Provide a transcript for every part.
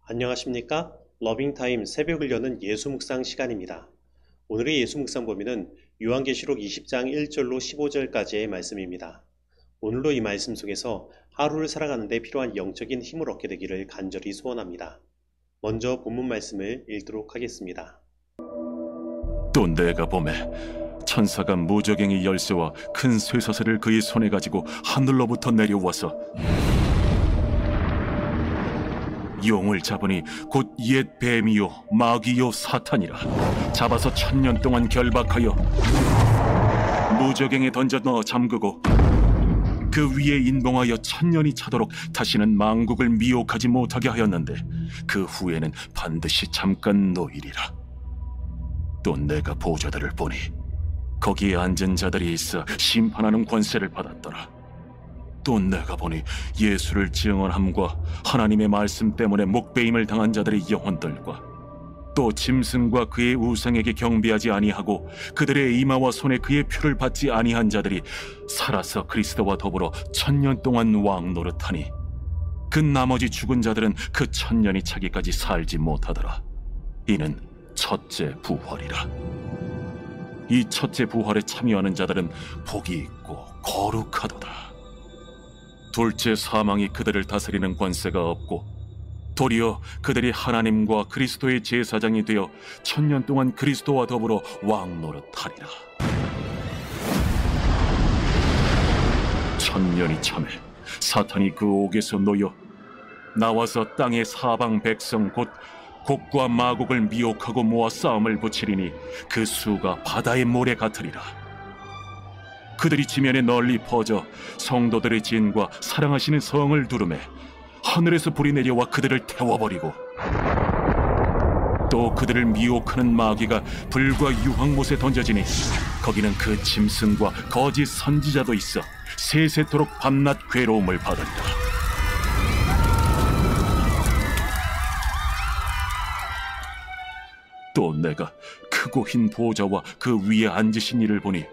안녕하십니까? 러빙타임 새벽을 여는 예수묵상 시간입니다. 오늘의 예수묵상 범위는 요한계시록 20장 1절로 15절까지의 말씀입니다. 오늘도 이 말씀 속에서 하루를 살아가는 데 필요한 영적인 힘을 얻게 되기를 간절히 소원합니다. 먼저 본문 말씀을 읽도록 하겠습니다. 또 내가 보매 천사가 무저갱이 열쇠와 큰 쇠사슬을 그의 손에 가지고 하늘로부터 내려와서 용을 잡으니 곧 옛 뱀이요 마귀요 사탄이라. 잡아서 1000년 동안 결박하여 무저갱에 던져 넣어 잠그고 그 위에 인봉하여 1000년이 차도록 다시는 만국을 미혹하지 못하게 하였는데 그 후에는 반드시 잠깐 노이리라. 또 내가 보좌들을 보니 거기에 앉은 자들이 있어 심판하는 권세를 받았더라. 또 내가 보니 예수를 증언함과 하나님의 말씀 때문에 목베임을 당한 자들의 영혼들과 또 짐승과 그의 우상에게 경배하지 아니하고 그들의 이마와 손에 그의 표를 받지 아니한 자들이 살아서 그리스도와 더불어 1000년 동안 왕 노릇하니 그 나머지 죽은 자들은 그 1000년이 차기까지 살지 못하더라. 이는 첫째 부활이라. 이 첫째 부활에 참여하는 자들은 복이 있고 거룩하도다. 둘째 사망이 그들을 다스리는 권세가 없고 도리어 그들이 하나님과 그리스도의 제사장이 되어 1000년 동안 그리스도와 더불어 왕 노릇하리라. 1000년이 참에 사탄이 그 옥에서 놓여 나와서 땅의 사방 백성 곧 곡과 마곡을 미혹하고 모아 싸움을 붙이리니 그 수가 바다의 모래 같으리라. 그들이 지면에 널리 퍼져 성도들의 진과 사랑하시는 성을 두르매 하늘에서 불이 내려와 그들을 태워버리고 또 그들을 미혹하는 마귀가 불과 유황못에 던져지니 거기는 그 짐승과 거짓 선지자도 있어 세세토록 밤낮 괴로움을 받으리라. 또 내가 크고 흰 보좌와 그 위에 앉으신 이를 보니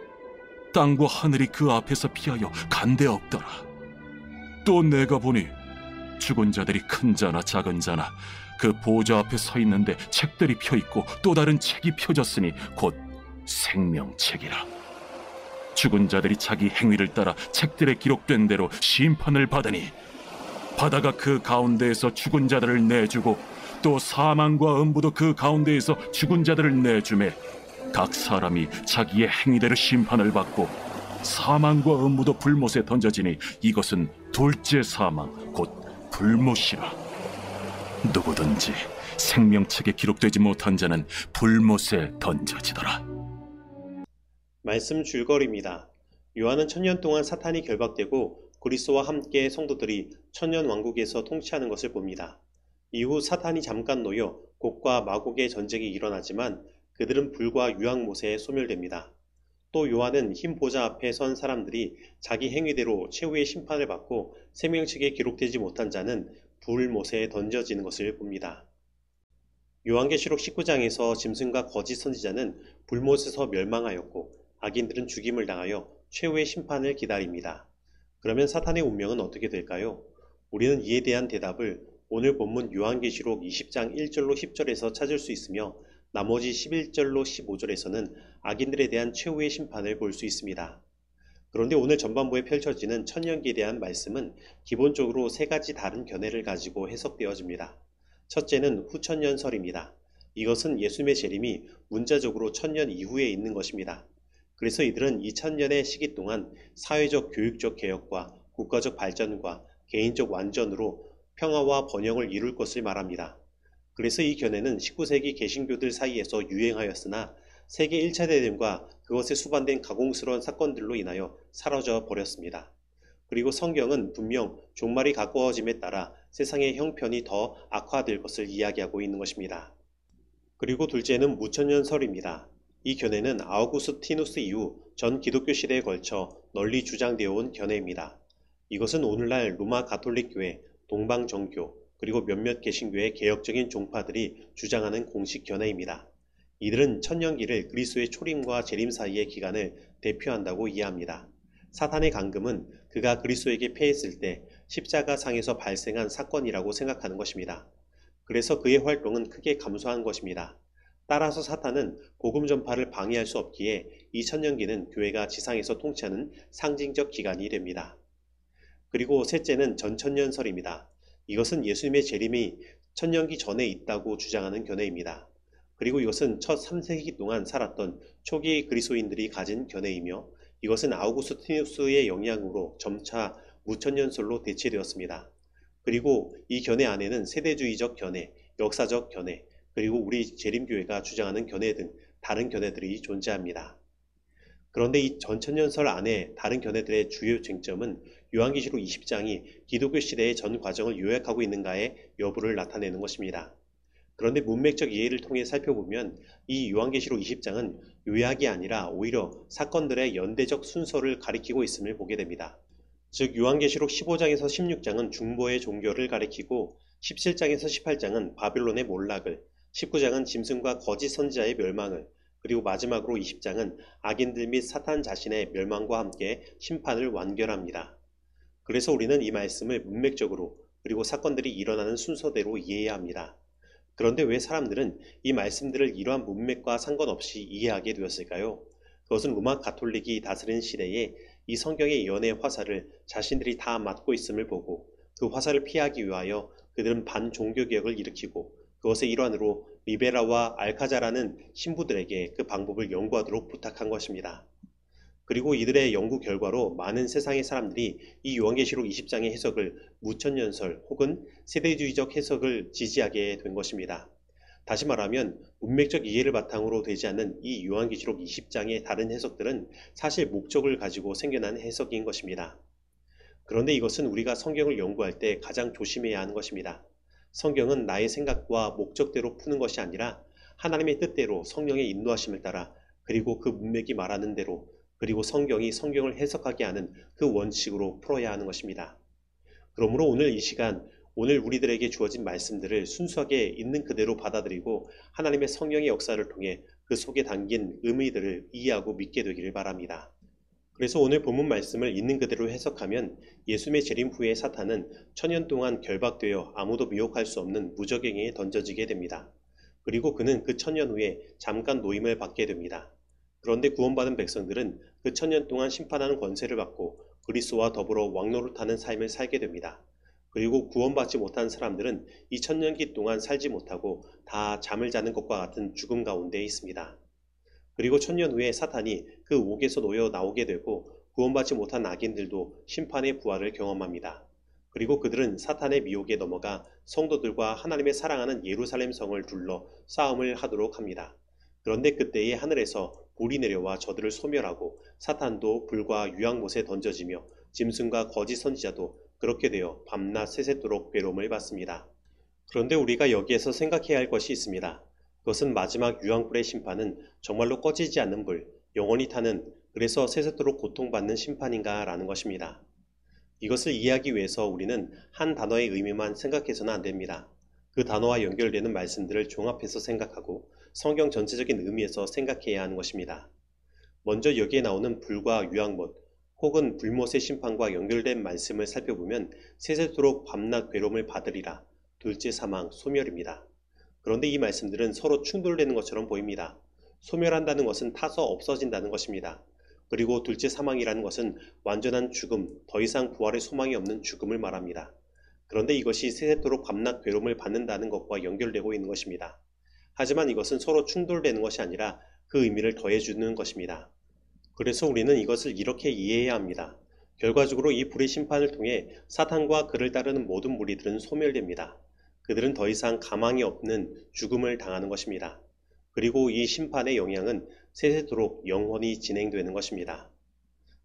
땅과 하늘이 그 앞에서 피하여 간데 없더라. 또 내가 보니 죽은 자들이 큰 자나 작은 자나 그 보좌 앞에 서 있는데 책들이 펴있고 또 다른 책이 펴졌으니 곧 생명책이라. 죽은 자들이 자기 행위를 따라 책들에 기록된 대로 심판을 받으니 바다가 그 가운데에서 죽은 자들을 내주고 또 사망과 음부도 그 가운데에서 죽은 자들을 내주매 각 사람이 자기의 행위대로 심판을 받고 사망과 음부도 불못에 던져지니 이것은 둘째 사망 곧 불못이라. 누구든지 생명책에 기록되지 못한 자는 불못에 던져지더라. 말씀 줄거리입니다. 요한은 1000년 동안 사탄이 결박되고 그리스도와 함께 성도들이 1000년 왕국에서 통치하는 것을 봅니다. 이후 사탄이 잠깐 놓여 곡과 마곡의 전쟁이 일어나지만 그들은 불과 유황못에 소멸됩니다. 또 요한은 흰 보좌 앞에 선 사람들이 자기 행위대로 최후의 심판을 받고 생명책에 기록되지 못한 자는 불못에 던져지는 것을 봅니다. 요한계시록 19장에서 짐승과 거짓 선지자는 불못에서 멸망하였고 악인들은 죽임을 당하여 최후의 심판을 기다립니다. 그러면 사탄의 운명은 어떻게 될까요? 우리는 이에 대한 대답을 오늘 본문 요한계시록 20장 1절로 10절에서 찾을 수 있으며 나머지 11절로 15절에서는 악인들에 대한 최후의 심판을 볼 수 있습니다. 그런데 오늘 전반부에 펼쳐지는 천년기에 대한 말씀은 기본적으로 세 가지 다른 견해를 가지고 해석되어집니다. 첫째는 후천년설입니다. 이것은 예수님의 재림이 문자적으로 천년 이후에 있는 것입니다. 그래서 이들은 이 천년의 시기 동안 사회적 교육적 개혁과 국가적 발전과 개인적 완전으로 평화와 번영을 이룰 것을 말합니다. 그래서 이 견해는 19세기 개신교들 사이에서 유행하였으나 세계 1차 대전과 그것에 수반된 가공스러운 사건들로 인하여 사라져 버렸습니다. 그리고 성경은 분명 종말이 가까워짐에 따라 세상의 형편이 더 악화될 것을 이야기하고 있는 것입니다. 그리고 둘째는 무천년설입니다. 이 견해는 아우구스티누스 이후 전 기독교 시대에 걸쳐 널리 주장되어 온 견해입니다. 이것은 오늘날 로마 가톨릭 교회, 동방 정교, 그리고 몇몇 개신교의 개혁적인 종파들이 주장하는 공식 견해입니다. 이들은 천년기를 그리스도의 초림과 재림 사이의 기간을 대표한다고 이해합니다. 사탄의 강금은 그가 그리스도에게 패했을 때 십자가상에서 발생한 사건이라고 생각하는 것입니다. 그래서 그의 활동은 크게 감소한 것입니다. 따라서 사탄은 복음 전파를 방해할 수 없기에 이 천년기는 교회가 지상에서 통치하는 상징적 기간이 됩니다. 그리고 셋째는 전천년설입니다. 이것은 예수님의 재림이 천년기 전에 있다고 주장하는 견해입니다. 그리고 이것은 첫 3세기 동안 살았던 초기 그리스도인들이 가진 견해이며 이것은 아우구스티누스의 영향으로 점차 무천년설로 대체되었습니다. 그리고 이 견해 안에는 세대주의적 견해, 역사적 견해, 그리고 우리 재림교회가 주장하는 견해 등 다른 견해들이 존재합니다. 그런데 이 전천년설 안에 다른 견해들의 주요 쟁점은 요한계시록 20장이 기독교 시대의 전 과정을 요약하고 있는가의 여부를 나타내는 것입니다. 그런데 문맥적 이해를 통해 살펴보면 이 요한계시록 20장은 요약이 아니라 오히려 사건들의 연대적 순서를 가리키고 있음을 보게 됩니다. 즉 요한계시록 15장에서 16장은 중보의 종교를 가리키고 17장에서 18장은 바빌론의 몰락을, 19장은 짐승과 거짓 선지자의 멸망을, 그리고 마지막으로 20장은 악인들 및 사탄 자신의 멸망과 함께 심판을 완결합니다. 그래서 우리는 이 말씀을 문맥적으로 그리고 사건들이 일어나는 순서대로 이해해야 합니다. 그런데 왜 사람들은 이 말씀들을 이러한 문맥과 상관없이 이해하게 되었을까요? 그것은 로마 가톨릭이 다스리는 시대에 이 성경의 예언의 화살을 자신들이 다 맞고 있음을 보고 그 화살을 피하기 위하여 그들은 반종교개혁을 일으키고 그것의 일환으로 리베라와 알카자라는 신부들에게 그 방법을 연구하도록 부탁한 것입니다. 그리고 이들의 연구 결과로 많은 세상의 사람들이 이 요한계시록 20장의 해석을 무천년설 혹은 세대주의적 해석을 지지하게 된 것입니다. 다시 말하면 문맥적 이해를 바탕으로 되지 않는 이 요한계시록 20장의 다른 해석들은 사실 목적을 가지고 생겨난 해석인 것입니다. 그런데 이것은 우리가 성경을 연구할 때 가장 조심해야 하는 것입니다. 성경은 나의 생각과 목적대로 푸는 것이 아니라 하나님의 뜻대로 성령의 인도하심을 따라 그리고 그 문맥이 말하는 대로 그리고 성경이 성경을 해석하게 하는 그 원칙으로 풀어야 하는 것입니다. 그러므로 오늘 이 시간 오늘 우리들에게 주어진 말씀들을 순수하게 있는 그대로 받아들이고 하나님의 성령의 역사를 통해 그 속에 담긴 의미들을 이해하고 믿게 되기를 바랍니다. 그래서 오늘 본문 말씀을 있는 그대로 해석하면 예수님의 재림 후에 사탄은 천년 동안 결박되어 아무도 미혹할 수 없는 무적행에 던져지게 됩니다. 그리고 그는 그 천년 후에 잠깐 노임을 받게 됩니다. 그런데 구원받은 백성들은 그 천년 동안 심판하는 권세를 받고 그리스도와 더불어 왕노릇하는 삶을 살게 됩니다. 그리고 구원받지 못한 사람들은 이 천년기 동안 살지 못하고 다 잠을 자는 것과 같은 죽음 가운데 있습니다. 그리고 천년 후에 사탄이 그 옥에서 놓여 나오게 되고 구원받지 못한 악인들도 심판의 부활을 경험합니다. 그리고 그들은 사탄의 미혹에 넘어가 성도들과 하나님의 사랑하는 예루살렘 성을 둘러 싸움을 하도록 합니다. 그런데 그때에 하늘에서 불이 내려와 저들을 소멸하고 사탄도 불과 유황못에 던져지며 짐승과 거짓 선지자도 그렇게 되어 밤낮 새새도록 괴로움을 받습니다. 그런데 우리가 여기에서 생각해야 할 것이 있습니다. 그것은 마지막 유황불의 심판은 정말로 꺼지지 않는 불, 영원히 타는 그래서 새새도록 고통받는 심판인가 라는 것입니다. 이것을 이해하기 위해서 우리는 한 단어의 의미만 생각해서는 안 됩니다. 그 단어와 연결되는 말씀들을 종합해서 생각하고 성경 전체적인 의미에서 생각해야 하는 것입니다. 먼저 여기에 나오는 불과 유황못 혹은 불못의 심판과 연결된 말씀을 살펴보면 세세토록 밤낮 괴로움을 받으리라, 둘째 사망, 소멸입니다. 그런데 이 말씀들은 서로 충돌되는 것처럼 보입니다. 소멸한다는 것은 타서 없어진다는 것입니다. 그리고 둘째 사망이라는 것은 완전한 죽음, 더 이상 부활의 소망이 없는 죽음을 말합니다. 그런데 이것이 세세토록 밤낮 괴로움을 받는다는 것과 연결되고 있는 것입니다. 하지만 이것은 서로 충돌되는 것이 아니라 그 의미를 더해주는 것입니다. 그래서 우리는 이것을 이렇게 이해해야 합니다. 결과적으로 이 불의 심판을 통해 사탄과 그를 따르는 모든 무리들은 소멸됩니다. 그들은 더 이상 가망이 없는 죽음을 당하는 것입니다. 그리고 이 심판의 영향은 세세토록 영원히 진행되는 것입니다.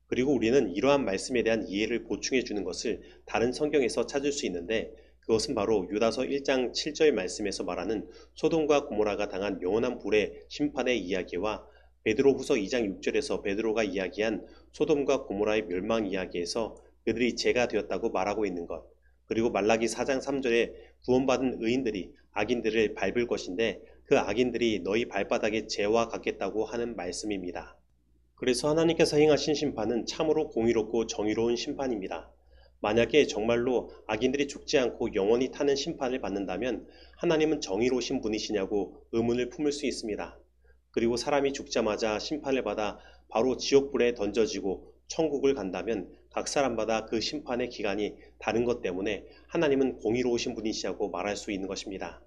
그리고 우리는 이러한 말씀에 대한 이해를 보충해 주는 것을 다른 성경에서 찾을 수 있는데, 그것은 바로 유다서 1장 7절 말씀에서 말하는 소돔과 고모라가 당한 영원한 불의 심판의 이야기와 베드로후서 2장 6절에서 베드로가 이야기한 소돔과 고모라의 멸망 이야기에서 그들이 죄가 되었다고 말하고 있는 것, 그리고 말라기 4장 3절에 구원받은 의인들이 악인들을 밟을 것인데 그 악인들이 너희 발바닥에 죄와 같겠다고 하는 말씀입니다. 그래서 하나님께서 행하신 심판은 참으로 공의롭고 정의로운 심판입니다. 만약에 정말로 악인들이 죽지 않고 영원히 타는 심판을 받는다면 하나님은 정의로우신 분이시냐고 의문을 품을 수 있습니다. 그리고 사람이 죽자마자 심판을 받아 바로 지옥불에 던져지고 천국을 간다면 각 사람마다 그 심판의 기간이 다른 것 때문에 하나님은 공의로우신 분이시라고 말할 수 있는 것입니다.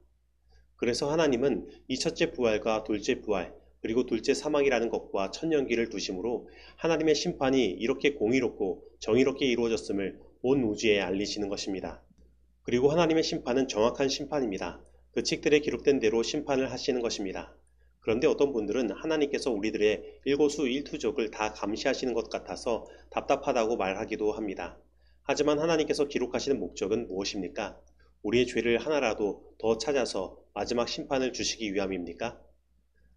그래서 하나님은 이 첫째 부활과 둘째 부활, 그리고 둘째 사망이라는 것과 천년기를 두심으로 하나님의 심판이 이렇게 공의롭고 정의롭게 이루어졌음을 온 우주에 알리시는 것입니다. 그리고 하나님의 심판은 정확한 심판입니다. 그 책들에 기록된 대로 심판을 하시는 것입니다. 그런데 어떤 분들은 하나님께서 우리들의 일거수 일투족을 다 감시하시는 것 같아서 답답하다고 말하기도 합니다. 하지만 하나님께서 기록하시는 목적은 무엇입니까? 우리의 죄를 하나라도 더 찾아서 마지막 심판을 주시기 위함입니까?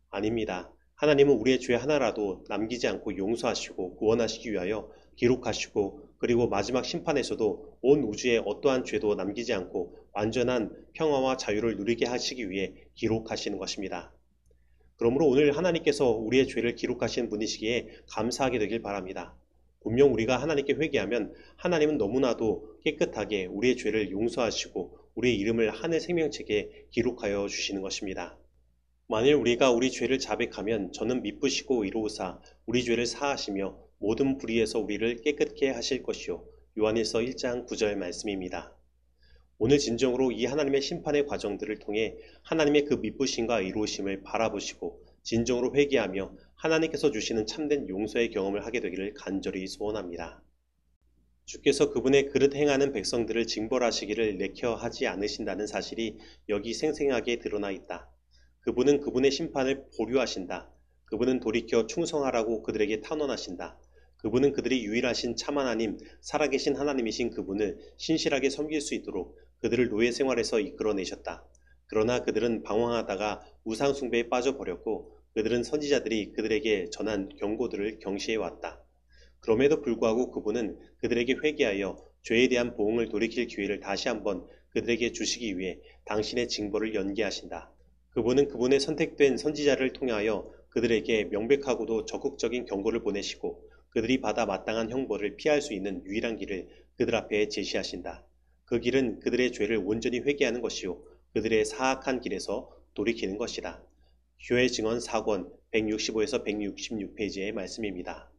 아닙니다. 하나님은 우리의 죄 하나라도 남기지 않고 용서하시고 구원하시기 위하여 기록하시고, 그리고 마지막 심판에서도 온 우주에 어떠한 죄도 남기지 않고 완전한 평화와 자유를 누리게 하시기 위해 기록하시는 것입니다. 그러므로 오늘 하나님께서 우리의 죄를 기록하신 분이시기에 감사하게 되길 바랍니다. 분명 우리가 하나님께 회개하면 하나님은 너무나도 깨끗하게 우리의 죄를 용서하시고 우리의 이름을 하늘 생명책에 기록하여 주시는 것입니다. 만일 우리가 우리 죄를 자백하면 저는 미쁘시고 의로우사 우리 죄를 사하시며 모든 불의에서 우리를 깨끗게 하실 것이요. 요한일서 1장 9절 말씀입니다. 오늘 진정으로 이 하나님의 심판의 과정들을 통해 하나님의 그 미쁘심과 의로우심을 바라보시고 진정으로 회개하며 하나님께서 주시는 참된 용서의 경험을 하게 되기를 간절히 소원합니다. 주께서 그분의 그릇 행하는 백성들을 징벌하시기를 내켜 하지 않으신다는 사실이 여기 생생하게 드러나 있다. 그분은 그분의 심판을 보류하신다. 그분은 돌이켜 충성하라고 그들에게 탄원하신다. 그분은 그들이 유일하신 참 하나님, 살아계신 하나님이신 그분을 신실하게 섬길 수 있도록 그들을 노예 생활에서 이끌어내셨다. 그러나 그들은 방황하다가 우상 숭배에 빠져버렸고 그들은 선지자들이 그들에게 전한 경고들을 경시해왔다. 그럼에도 불구하고 그분은 그들에게 회개하여 죄에 대한 보응을 돌이킬 기회를 다시 한번 그들에게 주시기 위해 당신의 징벌을 연기하신다. 그분은 그분의 선택된 선지자를 통하여 그들에게 명백하고도 적극적인 경고를 보내시고 그들이 받아 마땅한 형벌을 피할 수 있는 유일한 길을 그들 앞에 제시하신다. 그 길은 그들의 죄를 온전히 회개하는 것이요 그들의 사악한 길에서 돌이키는 것이다. 교회 증언 4권 165에서 166페이지의 말씀입니다.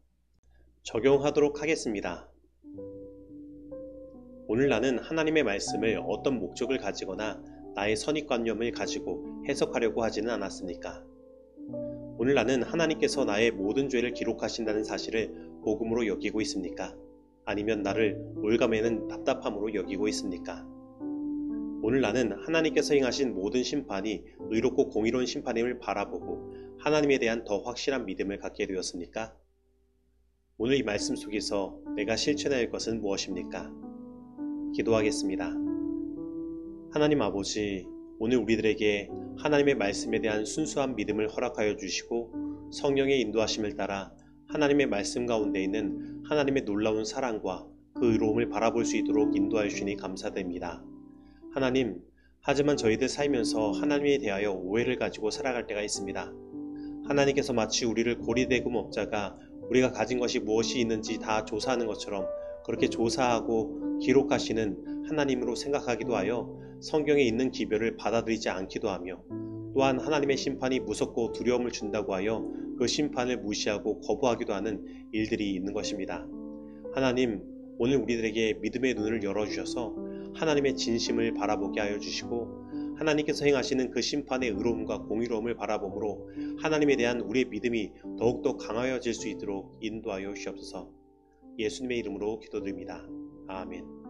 적용하도록 하겠습니다. 오늘 나는 하나님의 말씀을 어떤 목적을 가지거나 나의 선입관념을 가지고 해석하려고 하지는 않았습니까? 오늘 나는 하나님께서 나의 모든 죄를 기록하신다는 사실을 복음으로 여기고 있습니까? 아니면 나를 올가매는 답답함으로 여기고 있습니까? 오늘 나는 하나님께서 행하신 모든 심판이 의롭고 공의로운 심판임을 바라보고 하나님에 대한 더 확실한 믿음을 갖게 되었습니까? 오늘 이 말씀 속에서 내가 실천해야 할 것은 무엇입니까? 기도하겠습니다. 하나님 아버지, 오늘 우리들에게 하나님의 말씀에 대한 순수한 믿음을 허락하여 주시고 성령의 인도하심을 따라 하나님의 말씀 가운데 있는 하나님의 놀라운 사랑과 그 의로움을 바라볼 수 있도록 인도하여 주시니 감사드립니다. 하나님, 하지만 저희들 살면서 하나님에 대하여 오해를 가지고 살아갈 때가 있습니다. 하나님께서 마치 우리를 고리대금 업자가 우리가 가진 것이 무엇이 있는지 다 조사하는 것처럼 그렇게 조사하고 기록하시는 하나님으로 생각하기도 하여 성경에 있는 기별을 받아들이지 않기도 하며, 또한 하나님의 심판이 무섭고 두려움을 준다고 하여 그 심판을 무시하고 거부하기도 하는 일들이 있는 것입니다. 하나님, 오늘 우리들에게 믿음의 눈을 열어주셔서 하나님의 진심을 바라보게 하여 주시고, 하나님께서 행하시는 그 심판의 의로움과 공의로움을 바라보므로 하나님에 대한 우리의 믿음이 더욱더 강하여질 수 있도록 인도하여 주시옵소서. 예수님의 이름으로 기도드립니다. 아멘.